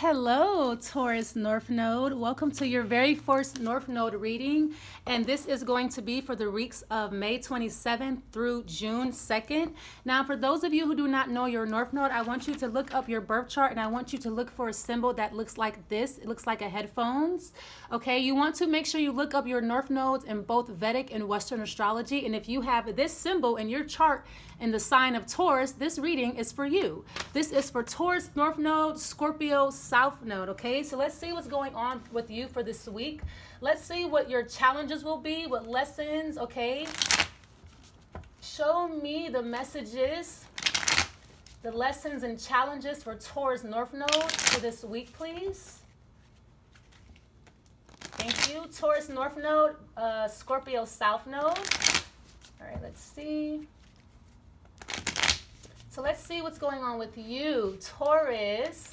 Hello, Taurus North Node. Welcome to your very first North Node reading. And this is going to be for the weeks of May 27th through June 2nd. Now, for those of you who do not know your North Node, I want you to look up your birth chart and I want you to look for a symbol that looks like this. It looks like a headphones. Okay, you want to make sure you look up your North Nodes in both Vedic and Western astrology. And if you have this symbol in your chart in the sign of Taurus, this reading is for you. This is for Taurus North Node, Scorpio South Node, okay? So let's see what's going on with you for this week. Let's see what your challenges will be, what lessons, okay? Show me the messages, the lessons and challenges for Taurus North Node for this week, please. Thank you. Taurus North Node, Scorpio South Node. All right, let's see. So let's see what's going on with you, Taurus.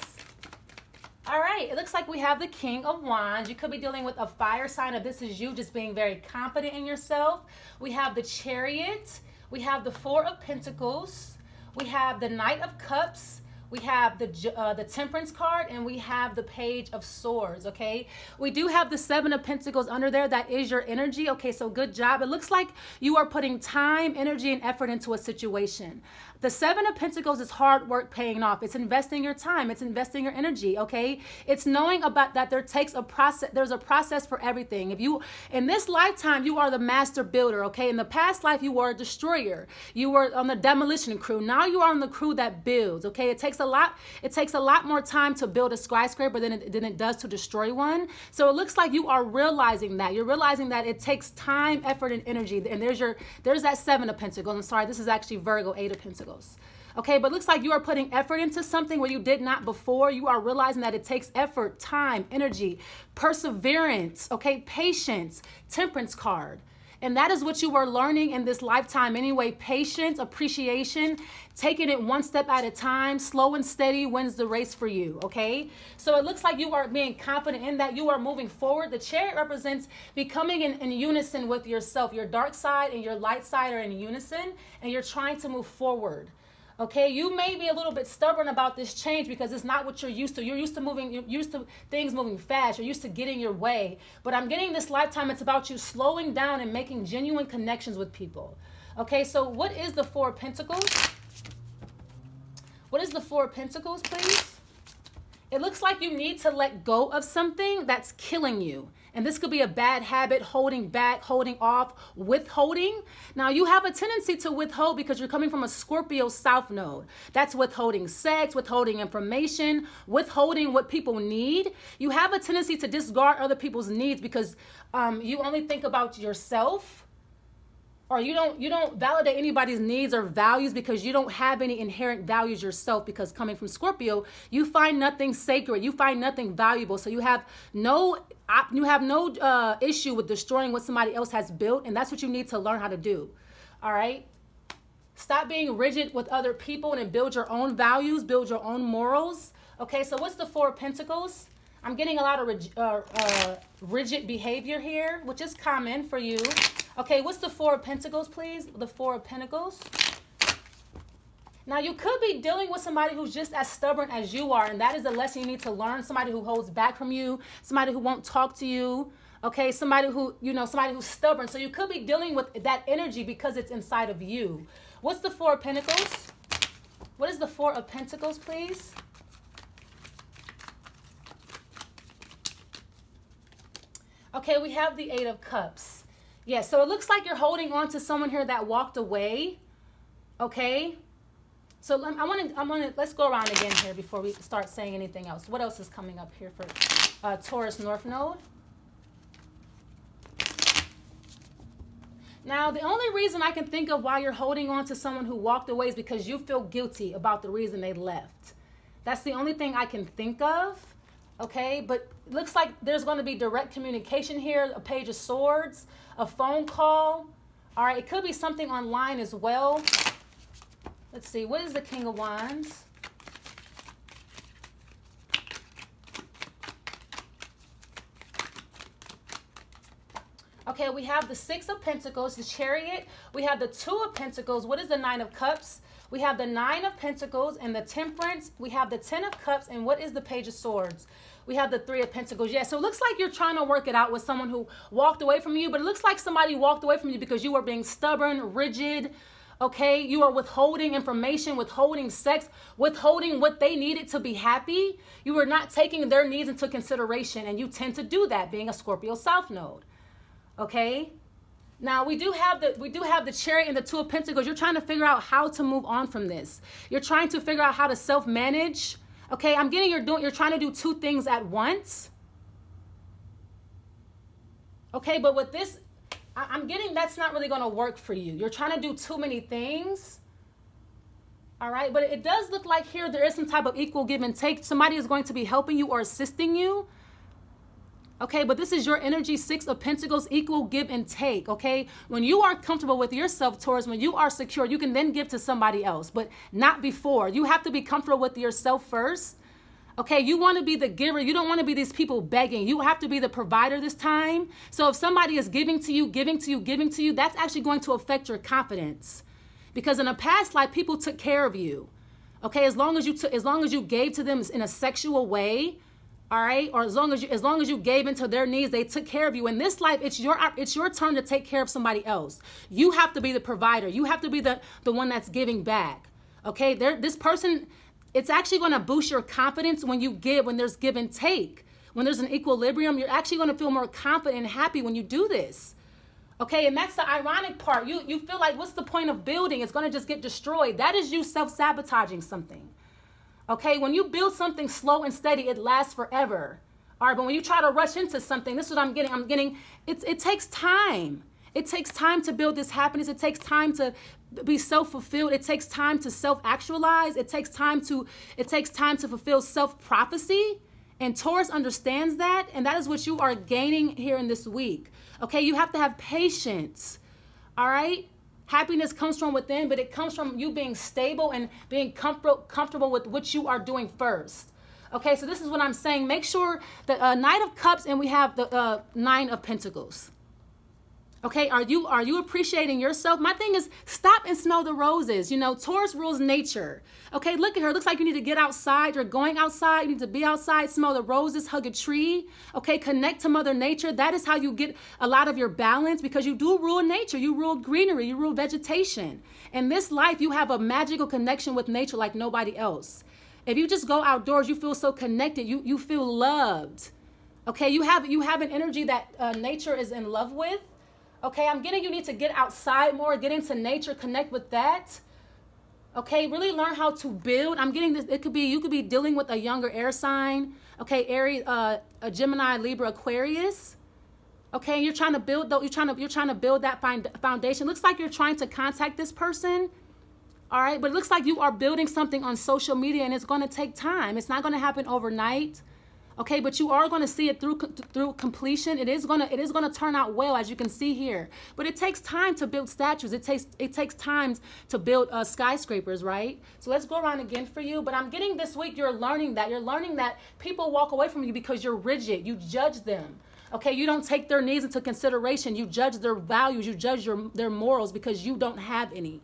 All right, it looks like we have the King of Wands. You could be dealing with a fire sign, or this is you just being very confident in yourself. We have the Chariot. We have the Four of Pentacles. We have the Knight of Cups. We have the Temperance card, and we have the Page of Swords, okay? We do have the Seven of Pentacles under there. That is your energy, okay? So good job. It looks like you are putting time, energy, and effort into a situation. The Seven of Pentacles is hard work paying off. It's investing your time. It's investing your energy, okay? It's knowing about that there's a process for everything. If you, in this lifetime, you are the master builder, okay? In the past life, you were a destroyer. You were on the demolition crew. Now you are on the crew that builds, okay? It takes a lot more time to build a skyscraper than it does to destroy one. So it looks like you are realizing that. You're realizing that it takes time, effort, and energy. And there's that Seven of Pentacles. I'm sorry, this is actually Virgo, Eight of Pentacles. Okay, but it looks like you are putting effort into something where you did not before. You are realizing that it takes effort, time, energy, perseverance, okay, patience, Temperance card. And that is what you are learning in this lifetime anyway. Patience, appreciation, taking it one step at a time, slow and steady wins the race for you, okay? So it looks like you are being confident in that. You are moving forward. The Chariot represents becoming in unison with yourself. Your dark side and your light side are in unison, and you're trying to move forward. Okay, you may be a little bit stubborn about this change because it's not what you're used to. You're used to things moving fast. You're used to getting your way. But I'm getting this lifetime, it's about you slowing down and making genuine connections with people. Okay, so what is the Four of Pentacles? What is the Four of Pentacles, please? It looks like you need to let go of something that's killing you. And this could be a bad habit, holding back, holding off, withholding. Now, you have a tendency to withhold because you're coming from a Scorpio South Node. That's withholding sex, withholding information, withholding what people need. You have a tendency to discard other people's needs because you only think about yourself. Or you don't validate anybody's needs or values because you don't have any inherent values yourself, because coming from Scorpio, you find nothing sacred, you find nothing valuable. So you have no issue with destroying what somebody else has built, and that's what you need to learn how to do. All right? Stop being rigid with other people and build your own values, build your own morals. Okay, so what's the Four of Pentacles? I'm getting a lot of rigid behavior here, which is common for you. Okay, what's the Four of Pentacles, please? The Four of Pentacles. Now, you could be dealing with somebody who's just as stubborn as you are, and that is a lesson you need to learn. Somebody who holds back from you, somebody who won't talk to you, okay? Somebody who's stubborn. So you could be dealing with that energy because it's inside of you. What's the Four of Pentacles? What is the Four of Pentacles, please? Okay, we have the Eight of Cups. Yeah, so it looks like you're holding on to someone here that walked away. Okay, so let's go around again here before we start saying anything else. What else is coming up here for Taurus North Node? Now, the only reason I can think of why you're holding on to someone who walked away is because you feel guilty about the reason they left. That's the only thing I can think of. Okay, but it looks like there's going to be direct communication here, a Page of Swords, a phone call. All right, it could be something online as well. Let's see, what is the King of Wands? Okay, we have the Six of Pentacles, the Chariot. We have the Two of Pentacles. What is the Nine of Cups? We have the Nine of Pentacles and the Temperance. We have the Ten of Cups. And what is the Page of Swords? We have the Three of Pentacles. Yeah, so it looks like you're trying to work it out with someone who walked away from you, but it looks like somebody walked away from you because you were being stubborn, rigid, okay? You are withholding information, withholding sex, withholding what they needed to be happy. You are not taking their needs into consideration, and you tend to do that being a Scorpio South Node, okay? Now, we do have the Chariot and the Two of Pentacles. You're trying to figure out how to move on from this. You're trying to figure out how to self-manage. Okay, I'm getting you're trying to do two things at once. Okay, but with this, I'm getting that's not really going to work for you. You're trying to do too many things. All right, but it does look like here there is some type of equal give and take. Somebody is going to be helping you or assisting you. Okay, but this is your energy, Six of Pentacles, equal give and take, okay? When you are comfortable with yourself, Taurus, when you are secure, you can then give to somebody else, but not before. You have to be comfortable with yourself first, okay? You want to be the giver. You don't want to be these people begging. You have to be the provider this time. So if somebody is giving to you, that's actually going to affect your confidence. Because in a past life, people took care of you, okay? As long as you gave to them in a sexual way, all right, or as long as you gave into their needs, they took care of you. In this life, it's your turn to take care of somebody else. You have to be the provider. You have to be the one that's giving back. Okay, this person, it's actually going to boost your confidence when you give, when there's give and take. When there's an equilibrium, you're actually going to feel more confident and happy when you do this. Okay, and that's the ironic part. You feel like, what's the point of building? It's going to just get destroyed. That is you self-sabotaging something. Okay, when you build something slow and steady, it lasts forever. All right, but when you try to rush into something, this is what I'm getting, it takes time. It takes time to build this happiness. It takes time to be self-fulfilled. It takes time to self-actualize. It takes time to fulfill self-prophecy. And Taurus understands that, and that is what you are gaining here in this week. Okay, you have to have patience. All right? Happiness comes from within, but it comes from you being stable and being comfortable with what you are doing first. Okay, so this is what I'm saying. Make sure the Knight of Cups and we have the Nine of Pentacles. Okay, are you appreciating yourself? My thing is, stop and smell the roses. You know, Taurus rules nature. Okay, look at her. Looks like you need to get outside. You're going outside. You need to be outside, smell the roses, hug a tree. Okay, connect to Mother Nature. That is how you get a lot of your balance, because you do rule nature. You rule greenery. You rule vegetation. In this life, you have a magical connection with nature like nobody else. If you just go outdoors, you feel so connected. You feel loved. Okay, you have an energy that nature is in love with. Okay, I'm getting you need to get outside more, get into nature, connect with that. Okay, really learn how to build. I'm getting this, you could be dealing with a younger air sign. Okay, Aries, a Gemini, Libra, Aquarius. Okay, you're trying to build you're trying to build that foundation. Looks like you're trying to contact this person. All right, but it looks like you are building something on social media, and it's going to take time. It's not going to happen overnight. Okay, but you are going to see it through completion. It is going to turn out well, as you can see here. But it takes time to build statues. It takes time to build skyscrapers, right? So let's go around again for you. But I'm getting this week, you're learning that people walk away from you because you're rigid. You judge them. Okay, you don't take their needs into consideration. You judge their values. You judge their morals because you don't have any.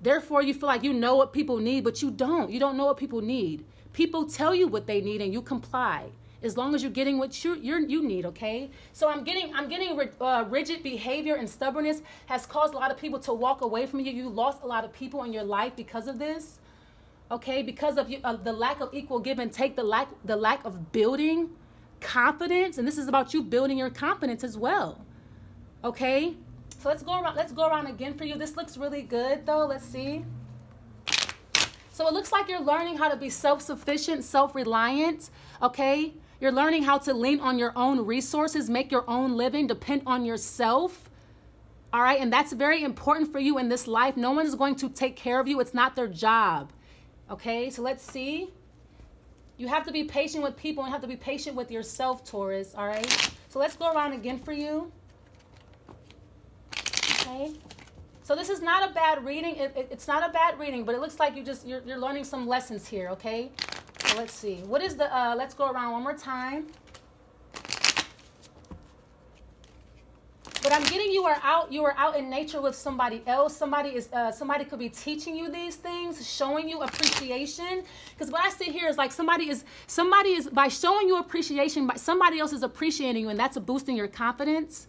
Therefore, you feel like you know what people need, but you don't. You don't know what people need. People tell you what they need and you comply, as long as you're getting what you need, okay? So I'm getting rigid behavior and stubbornness has caused a lot of people to walk away from you. You lost a lot of people in your life because of this, okay? Because of the lack of equal give and take, the lack of building confidence, and this is about you building your confidence as well, okay? So let's go around again for you. This looks really good though. Let's see. So it looks like you're learning how to be self-sufficient, self-reliant, okay? You're learning how to lean on your own resources, make your own living, depend on yourself, all right? And that's very important for you in this life. No one is going to take care of you. It's not their job, okay? So let's see. You have to be patient with people and have to be patient with yourself, Taurus, all right? So let's go around again for you, okay? So this is not a bad reading. It's not a bad reading, but it looks like you're learning some lessons here, okay? So let's see. What is the, let's go around one more time. But I'm getting you are out in nature with somebody else. Somebody could be teaching you these things, showing you appreciation. Because what I see here is like somebody is by showing you appreciation, somebody else is appreciating you, and that's boosting your confidence.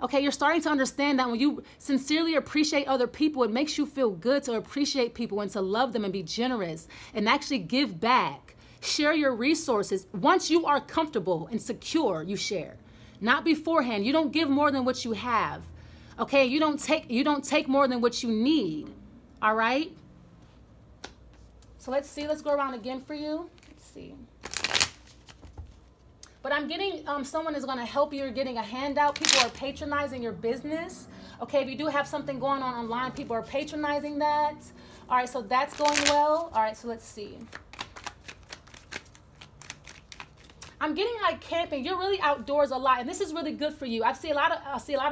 Okay, you're starting to understand that when you sincerely appreciate other people, it makes you feel good to appreciate people and to love them and be generous and actually give back. Share your resources. Once you are comfortable and secure, you share. Not beforehand. You don't give more than what you have. Okay, you don't take more than what you need. All right? So let's see. Let's go around again for you. Let's see. But I'm getting someone is going to help you. You're getting a handout. People are patronizing your business. Okay, if you do have something going on online, people are patronizing that. All right, so that's going well. All right, so let's see. I'm getting like camping. You're really outdoors a lot, and this is really good for you. I see a lot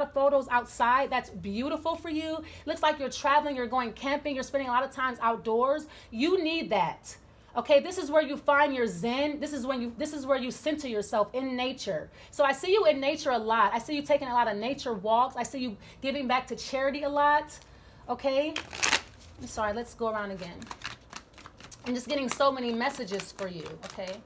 of photos outside. That's beautiful for you. Looks like you're traveling, you're going camping, you're spending a lot of times outdoors. You need that. Okay, this is where you find your zen. This is where you center yourself in nature. So I see you in nature a lot. I see you taking a lot of nature walks. I see you giving back to charity a lot. Okay? I'm sorry, let's go around again. I'm just getting so many messages for you, okay?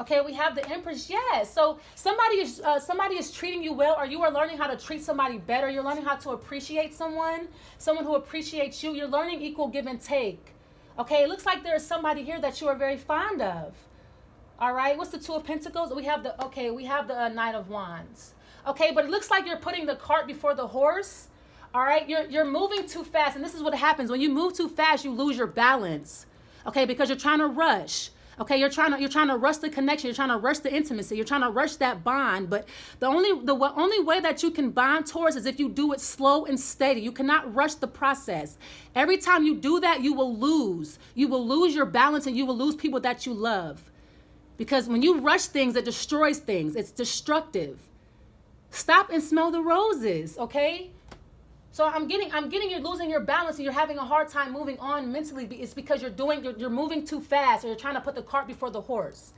Okay, we have the Empress. Yes. So somebody is treating you well, or you are learning how to treat somebody better. You're learning how to appreciate someone who appreciates you. You're learning equal give and take. Okay, it looks like there is somebody here that you are very fond of. All right, what's the Two of Pentacles? We have the Knight of Wands. Okay, but it looks like you're putting the cart before the horse. All right, you're moving too fast, and this is what happens. When you move too fast, you lose your balance. Okay, because you're trying to rush. Okay, you're trying to rush the connection. You're trying to rush the intimacy. You're trying to rush that bond. But the only way that you can bond towards is if you do it slow and steady. You cannot rush the process. Every time you do that, you will lose. You will lose your balance, and you will lose people that you love. Because when you rush things, it destroys things. It's destructive. Stop and smell the roses, okay? So I'm getting you're losing your balance, and you're having a hard time moving on mentally. It's because you're moving too fast, or you're trying to put the cart before the horse.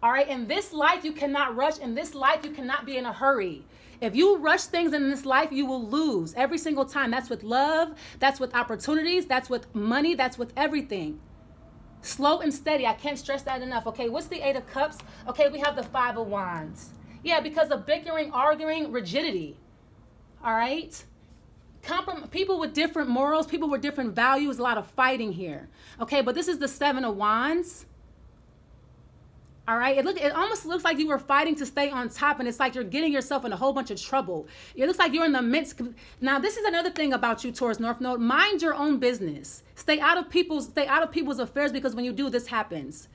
All right, in this life you cannot rush. In this life you cannot be in a hurry. If you rush things in this life, you will lose every single time. That's with love, that's with opportunities, that's with money, that's with everything. Slow and steady. I can't stress that enough. Okay, what's the Eight of Cups? Okay, we have the Five of Wands. Yeah, because of bickering, arguing, rigidity. All right. People with different morals, people with different values, a lot of fighting here. Okay, but this is the Seven of Wands. All right, it almost looks like you were fighting to stay on top, and it's like you're getting yourself in a whole bunch of trouble. It looks like you're in the midst. Now, this is another thing about you, Taurus North Node. Mind your own business. Stay out of people's affairs, because when you do, this happens.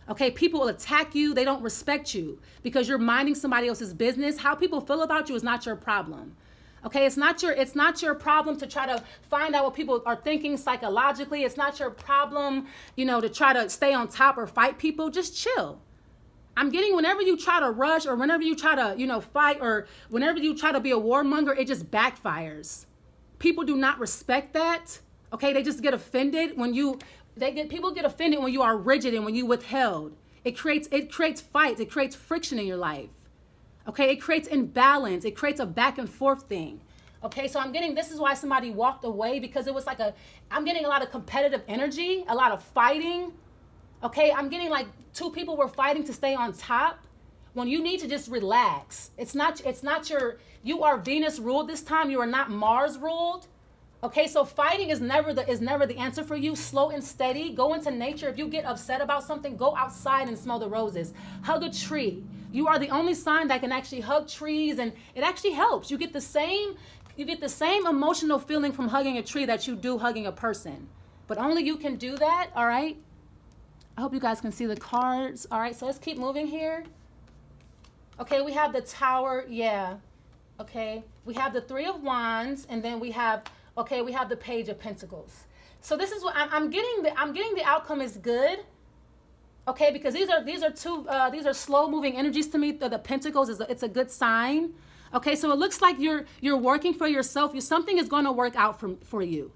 Okay, people will attack you. They don't respect you because you're minding somebody else's business. How people feel about you is not your problem. Okay, it's not your problem to try to find out what people are thinking psychologically. It's not your problem, to try to stay on top or fight people. Just chill. I'm getting whenever you try to rush, or whenever you try to, fight, or whenever you try to be a warmonger, it just backfires. People do not respect that. Okay, they just get offended people get offended when you are rigid and when you withheld. It creates fights. It creates friction in your life. Okay, it creates imbalance. It creates a back and forth thing. Okay, so this is why somebody walked away, because it was like I'm getting a lot of competitive energy, a lot of fighting. Okay, I'm getting like two people were fighting to stay on top when you need to just relax. You are Venus ruled this time. You are not Mars ruled. Okay, so fighting is never the answer for you. Slow and steady. Go into nature. If you get upset about something, go outside and smell the roses. Hug a tree. You are the only sign that can actually hug trees, and it actually helps. You get the same emotional feeling from hugging a tree that you do hugging a person. But only you can do that, all right? I hope you guys can see the cards. All right, so let's keep moving here. Okay, we have the Tower, yeah. Okay, we have the Three of Wands, and then we have the Page of Pentacles. So this is what I'm getting. The outcome is good. Okay, because these are slow moving energies to me. The Pentacles it's a good sign. Okay, so it looks like you're working for yourself. Something is going to work out for you.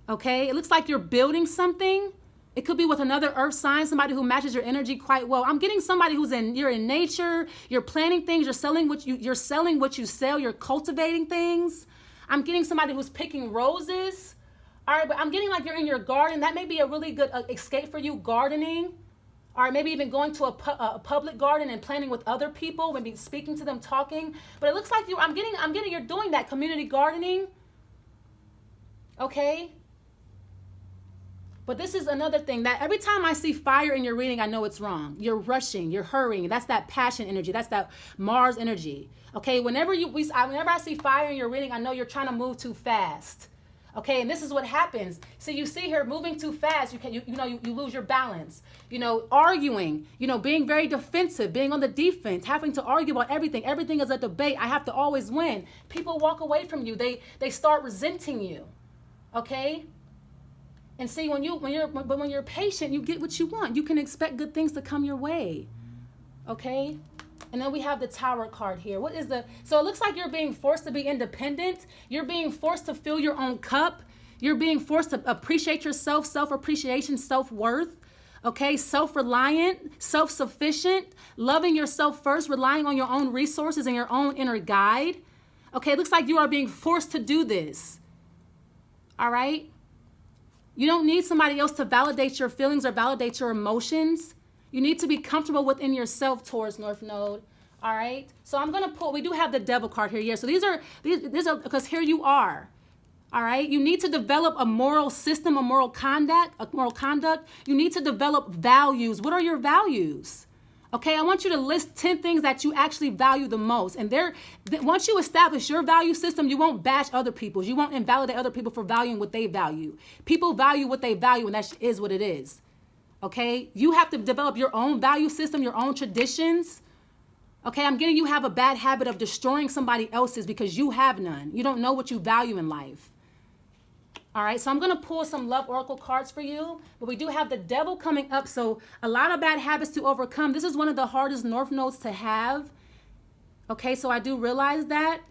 Okay, it looks like you're building something. It could be with another earth sign, somebody who matches your energy quite well. I'm getting somebody you're in nature, you're planting things, you're selling what you sell, you're cultivating things. I'm getting somebody who's picking roses. All right, but I'm getting like you're in your garden. That may be a really good escape for you, gardening. Or maybe even going to a public garden and planting with other people, maybe speaking to them, talking. But it looks like I'm getting you're doing that community gardening. Okay? But this is another thing that every time I see fire in your reading, I know it's wrong. You're rushing, you're hurrying. That's that passion energy. That's that Mars energy. Okay, whenever I see fire in your reading, I know you're trying to move too fast. Okay, and this is what happens. So you see her moving too fast. You lose your balance. Arguing. Being very defensive, being on the defense, having to argue about everything. Everything is a debate. I have to always win. People walk away from you. They start resenting you. Okay. And see, when you're patient, you get what you want. You can expect good things to come your way. Okay? And then we have the Tower card here. So it looks like you're being forced to be independent. You're being forced to fill your own cup. You're being forced to appreciate yourself, self-appreciation, self-worth. Okay? Self-reliant, self-sufficient, loving yourself first, relying on your own resources and your own inner guide. Okay? It looks like you are being forced to do this. All right? You don't need somebody else to validate your feelings or validate your emotions. You need to be comfortable within yourself, Taurus North Node. All right. So I'm going to pull, we do have the Devil card here. Yeah. So these are because here you are. All right. You need to develop a moral system, a moral conduct. You need to develop values. What are your values? Okay, I want you to list 10 things that you actually value the most. And once you establish your value system, you won't bash other people's. You won't invalidate other people for valuing what they value. People value what they value, and that is what it is. Okay, you have to develop your own value system, your own traditions. Okay, I'm getting you have a bad habit of destroying somebody else's because you have none. You don't know what you value in life. All right, so I'm going to pull some love oracle cards for you, but we do have the Devil coming up, so a lot of bad habits to overcome. This is one of the hardest North nodes to have. Okay, so I do realize that.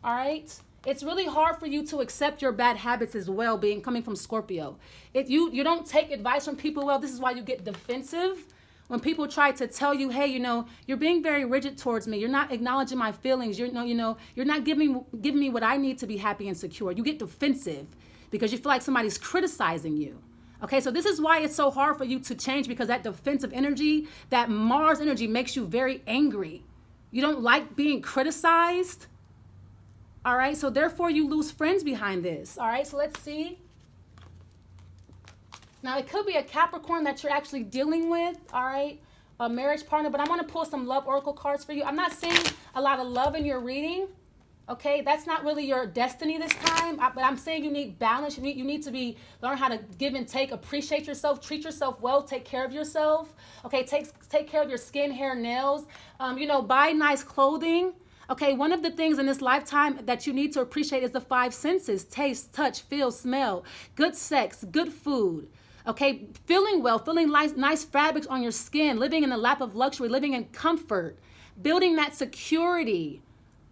All right, it's really hard for you to accept your bad habits as well, coming from Scorpio. You don't take advice from people well. This is why you get defensive. When people try to tell you, hey, you're being very rigid towards me. You're not acknowledging my feelings. You're not giving me what I need to be happy and secure. You get defensive because you feel like somebody's criticizing you. Okay, so this is why it's so hard for you to change, because that defensive energy, that Mars energy makes you very angry. You don't like being criticized. All right, so therefore you lose friends behind this. All right, so let's see. Now, it could be a Capricorn that you're actually dealing with, all right, a marriage partner, but I'm going to pull some love oracle cards for you. I'm not seeing a lot of love in your reading, okay? That's not really your destiny this time, but I'm saying you need balance. You need to learn how to give and take, appreciate yourself, treat yourself well, take care of yourself, okay? Take care of your skin, hair, nails, buy nice clothing. Okay, one of the things in this lifetime that you need to appreciate is the 5 senses: taste, touch, feel, smell, good sex, good food. Okay, feeling well, feeling nice fabrics on your skin, living in the lap of luxury, living in comfort, building that security,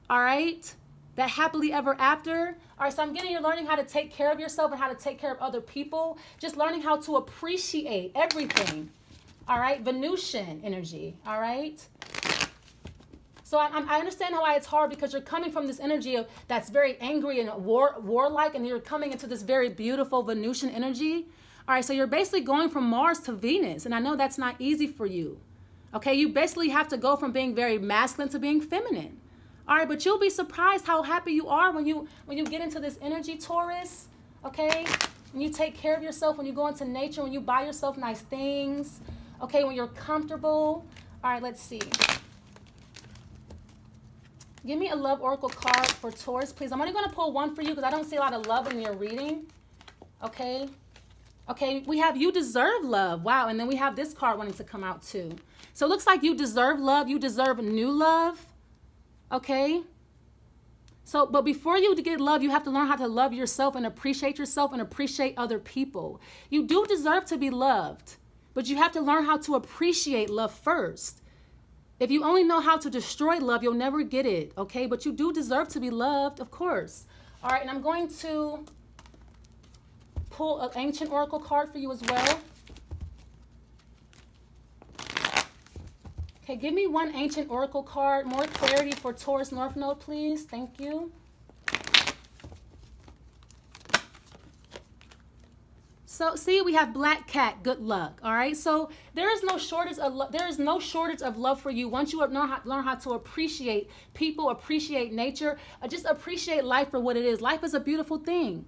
all right? That happily ever after. All right, so I'm getting you learning how to take care of yourself and how to take care of other people, just learning how to appreciate everything, all right? Venusian energy, all right? So I understand why it's hard, because you're coming from this energy that's very angry and warlike, and you're coming into this very beautiful Venusian energy. All right, so you're basically going from Mars to Venus, and I know that's not easy for you. Okay, you basically have to go from being very masculine to being feminine. All right, but you'll be surprised how happy you are when you get into this energy, Taurus. Okay, when you take care of yourself, when you go into nature, when you buy yourself nice things. Okay, when you're comfortable. All right, let's see. Give me a love oracle card for Taurus, please. I'm only going to pull one for you because I don't see a lot of love in your reading. Okay. Okay, we have you deserve love. Wow, and then we have this card wanting to come out too. So it looks like you deserve love. You deserve new love. Okay. So, but before you get love, you have to learn how to love yourself and appreciate other people. You do deserve to be loved, but you have to learn how to appreciate love first. If you only know how to destroy love, you'll never get it, okay? But you do deserve to be loved, of course. All right, and I'm going to pull an ancient oracle card for you as well. Okay, give me one ancient oracle card. More clarity for Taurus North Node, please. Thank you. So see, we have Black Cat, good luck. All right. So there is no shortage of there is no shortage of love for you once you learn how to appreciate people, appreciate nature, just appreciate life for what it is. Life is a beautiful thing.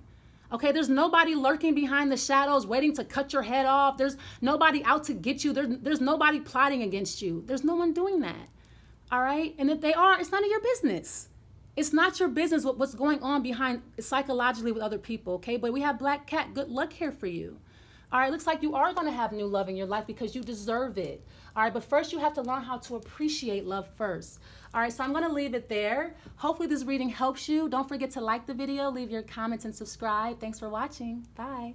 Okay, there's nobody lurking behind the shadows waiting to cut your head off. There's nobody out to get you. There's nobody plotting against you. There's no one doing that. All right? And if they are, it's none of your business. It's not your business what's going on behind psychologically with other people, okay? But we have Black Cat. Good luck here for you. All right, looks like you are going to have new love in your life because you deserve it. All right, but first you have to learn how to appreciate love first. All right, so I'm going to leave it there. Hopefully this reading helps you. Don't forget to like the video, leave your comments, and subscribe. Thanks for watching. Bye.